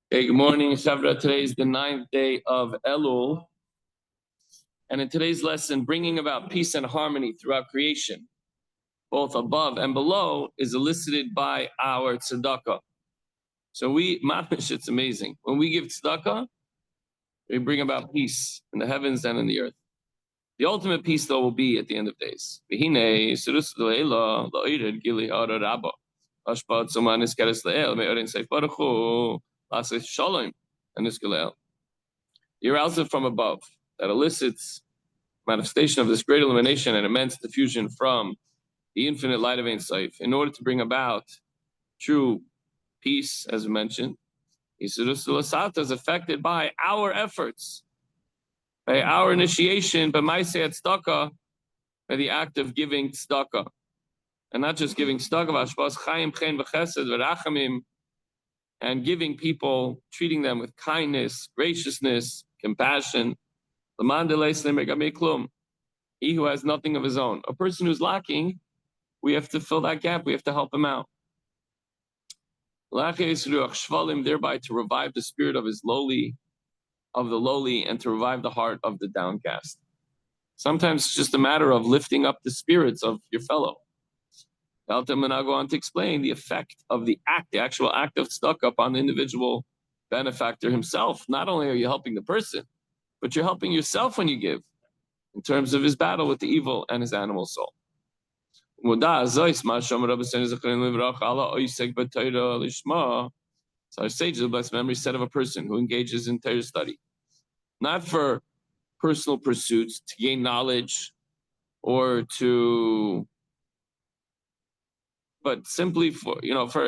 Hey, good morning, Shavra. Today is the 9th day of Elul. And in today's lesson, bringing about peace and harmony throughout creation, both above and below, is elicited by our tzedakah. So mamish, it's amazing. When we give tzedakah, we bring about peace in the heavens and in the earth. The ultimate peace, though, will be at the end of days. The arousal from above that elicits manifestation of this great illumination and immense diffusion from the infinite light of Ein Sof in order to bring about true peace, as we mentioned. Yisudus Lasata is affected by our efforts, by our initiation, by Maaseh Tzedakah, by the act of giving tzedakah. And not just giving tzedakah, Vashbas Chaim Chen V'Chesed V'Rachamim, and giving people, treating them with kindness, graciousness, compassion. He who has nothing of his own. A person who's lacking, we have to fill that gap. We have to help him out. Thereby to revive the spirit of the lowly, and to revive the heart of the downcast. Sometimes it's just a matter of lifting up the spirits of your fellow. I'll go on to explain the effect of the actual act of tzedakah upon the individual benefactor himself. Not only are you helping the person, but you're helping yourself when you give, in terms of his battle with the evil and his animal soul. So our sages, the blessed memory, said of a person who engages in Torah study, not for personal pursuits, to gain knowledge, but simply for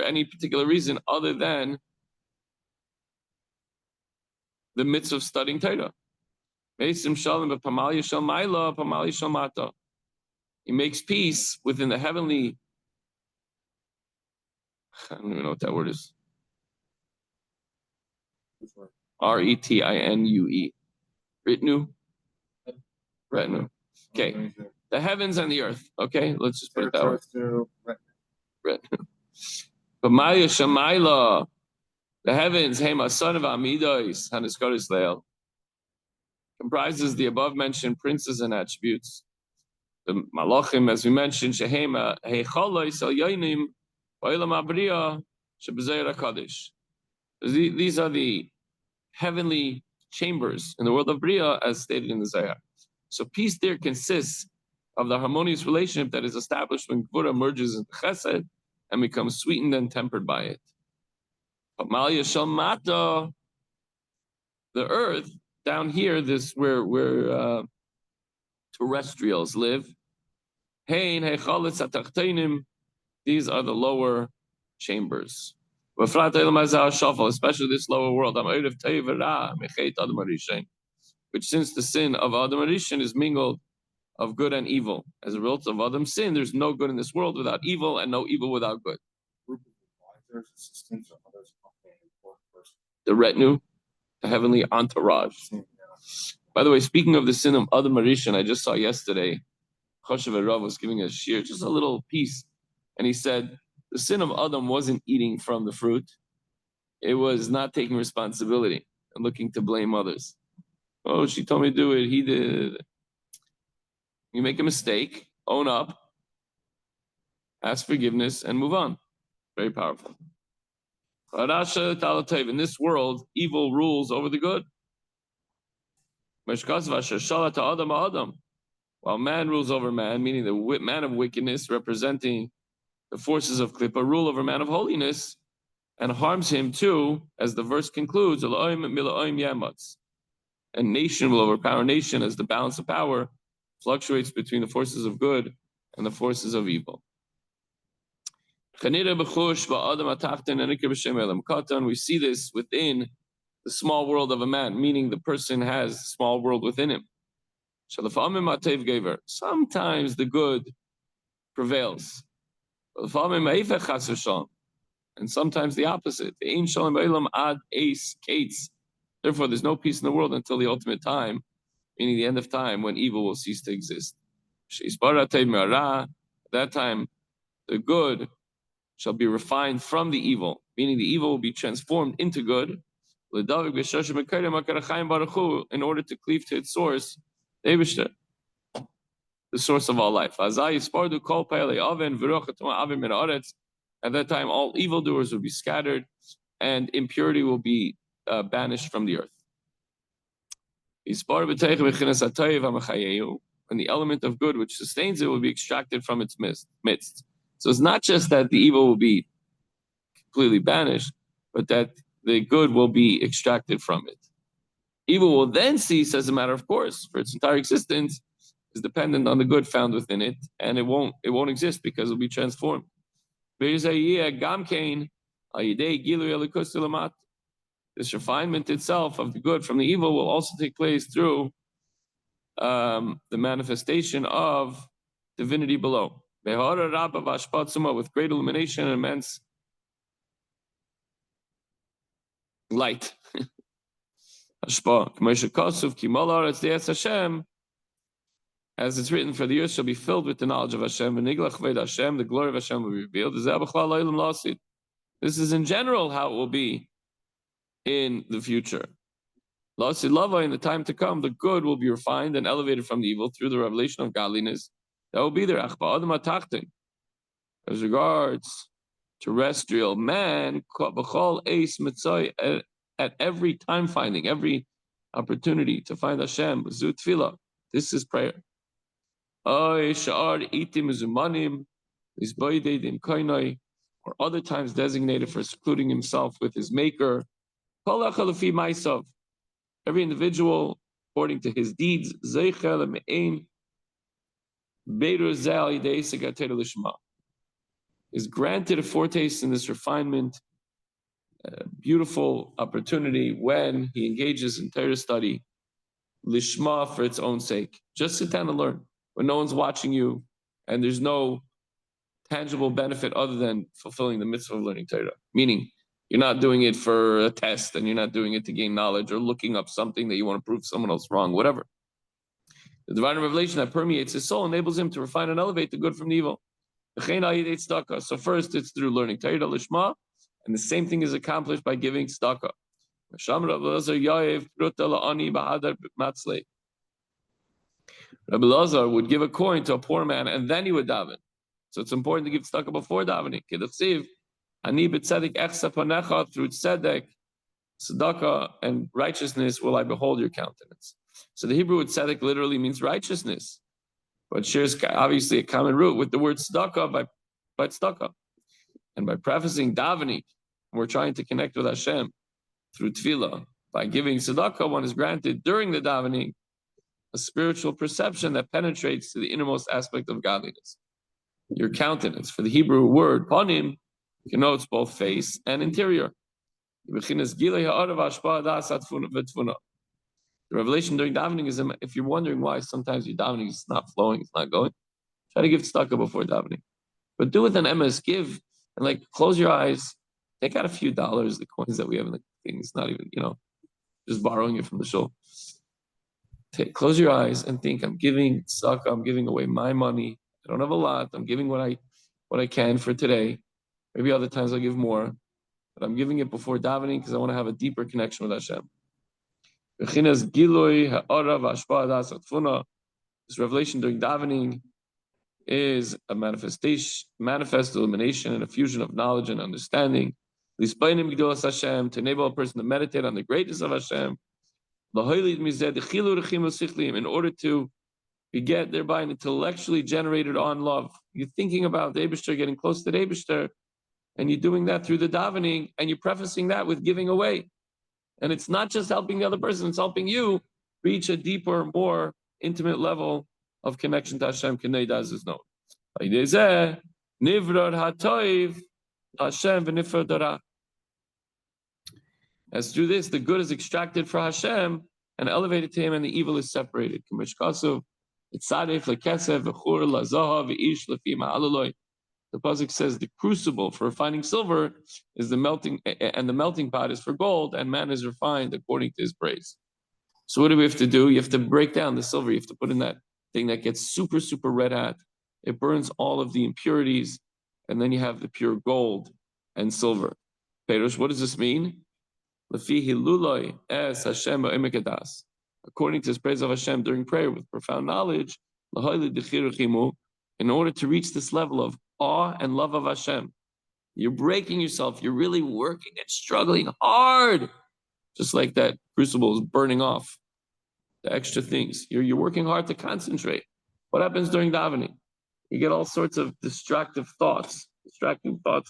any particular reason other than the midst of studying Torah. He makes peace within the heavenly, I don't even know what that word is. Retinue. Retinue. Okay. The heavens and the earth. Okay, let's just put it that way. Retinue. But Maya Shamaila, the heavens, Hema, son of Amidos, Haniskotis Leil, comprises the above mentioned princes and attributes. The Malachim, as we mentioned, Shehema, Heichalois Al Yoinim, Oilam Abriya, Shebezeir HaKadosh. These are the heavenly chambers in the world of Bria, as stated in the Zohar. So peace there consists of the harmonious relationship that is established when Gvura merges into Chesed and becomes sweetened and tempered by it. But Malya Shalmata, the earth down here, this where terrestrials live. Hein Heichaletz Atachteinim, these are the lower chambers. Especially this lower world, which since the sin of Adam Arishan is mingled of good and evil. As a result of Adam's sin, there's no good in this world without evil, and no evil without good. The retinue, the heavenly entourage. By the way, speaking of the sin of Adam Arishan, I just saw yesterday, Choshev Rav was giving a shir, just a little piece, and he said, the sin of Adam wasn't eating from the fruit. It was not taking responsibility and looking to blame others. Oh, she told me to do it. He did. You make a mistake, own up, ask forgiveness, and move on. Very powerful. In this world, evil rules over the good. While man rules over man, meaning the man of wickedness, representing the forces of Klippa, rule over man of holiness, and harms him too, as the verse concludes, a nation will overpower nation as the balance of power fluctuates between the forces of good and the forces of evil. We see this within the small world of a man, meaning the person has a small world within him. Sometimes the good prevails. And sometimes the opposite. Therefore, there's no peace in the world until the ultimate time, meaning the end of time, when evil will cease to exist. At that time, the good shall be refined from the evil, meaning the evil will be transformed into good. in order to cleave to its source, the source of all life. At that time, all evildoers will be scattered, and impurity will be banished from the earth. And the element of good which sustains it will be extracted from its midst. So it's not just that the evil will be completely banished, but that the good will be extracted from it. Evil will then cease as a matter of course, for its entire existence is dependent on the good found within it, and it won't exist because it will be transformed. This refinement itself of the good from the evil will also take place through the manifestation of divinity below. With great illumination and immense light. As it's written, for the earth shall be filled with the knowledge of Hashem, the glory of Hashem will be revealed. This is in general how it will be in the future. In the time to come, the good will be refined and elevated from the evil through the revelation of godliness. That will be there. As regards terrestrial man, at every time finding, every opportunity to find Hashem, this is prayer. Or other times designated for secluding himself with his maker. Every individual, according to his deeds, is granted a foretaste in this refinement, a beautiful opportunity when he engages in Torah study, lishma, for its own sake. Just sit down and learn when no one's watching you and there's no tangible benefit other than fulfilling the mitzvah of learning Torah. Meaning, you're not doing it for a test and you're not doing it to gain knowledge or looking up something that you want to prove someone else wrong, whatever. The divine revelation that permeates his soul enables him to refine and elevate the good from the evil. So first, it's through learning Torah lishma, and the same thing is accomplished by giving tzedakah. Rabbi Lazar would give a coin to a poor man and then he would daven. So it's important to give tzedakah before davening. Through tzedakah and righteousness will I behold your countenance. So the Hebrew word tzedek literally means righteousness, but shares obviously a common root with the word tzedakah by tzedakah. And by prefacing davening, we're trying to connect with Hashem through tefillah. By giving tzedakah, one is granted during the davening a spiritual perception that penetrates to the innermost aspect of godliness. Your countenance, for the Hebrew word panim, connotes both face and interior. The revelation during davening is, if you're wondering why sometimes your davening is not flowing, it's not going, try to give tzedakah before davening. But do it with an emes, give, and close your eyes, take out a few dollars, the coins that we have in the thing, it's not even, just borrowing it from the shul. Close your eyes and think, I'm giving tzedakah, I'm giving away my money. I don't have a lot, I'm giving what I can for today. Maybe other times I'll give more, but I'm giving it before davening because I want to have a deeper connection with Hashem. This revelation during davening is a manifest illumination and a fusion of knowledge and understanding. To enable a person to meditate on the greatness of Hashem, in order to beget thereby an intellectually generated on love. You're thinking about the Eibishter, getting close to the Eibishter, and you're doing that through the davening, and you're prefacing that with giving away. And it's not just helping the other person, it's helping you reach a deeper, more intimate level of connection to Hashem, as is known. As through this, the good is extracted for Hashem and elevated to Him, and the evil is separated. The pasuk says the crucible for refining silver is the melting, and the melting pot is for gold, and man is refined according to his praise. So what do we have to do? You have to break down the silver. You have to put in that thing that gets super, super red hot. It burns all of the impurities, and then you have the pure gold and silver. Perush, what does this mean? According to his praise of Hashem during prayer with profound knowledge, in order to reach this level of awe and love of Hashem. You're breaking yourself. You're really working and struggling hard. Just like that crucible is burning off the extra things. You're working hard to concentrate. What happens during davening? You get all sorts of distracting thoughts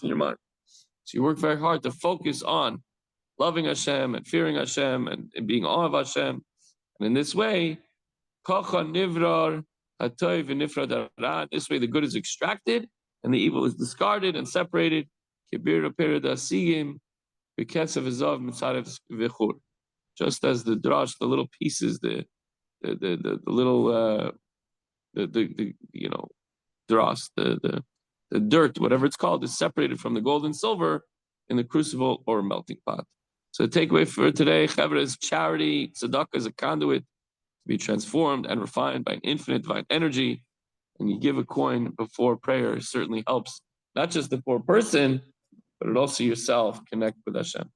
in your mind. So you work very hard to focus on loving Hashem and fearing Hashem and being awe of Hashem. And in this way, this way the good is extracted and the evil is discarded and separated. Just as the drash, the little pieces, the little dross, the dirt, whatever it's called, is separated from the gold and silver in the crucible or melting pot. So the takeaway for today, Chevra, is charity. Tzedakah is a conduit to be transformed and refined by an infinite divine energy. And you give a coin before prayer certainly helps not just the poor person, but it also yourself connect with Hashem.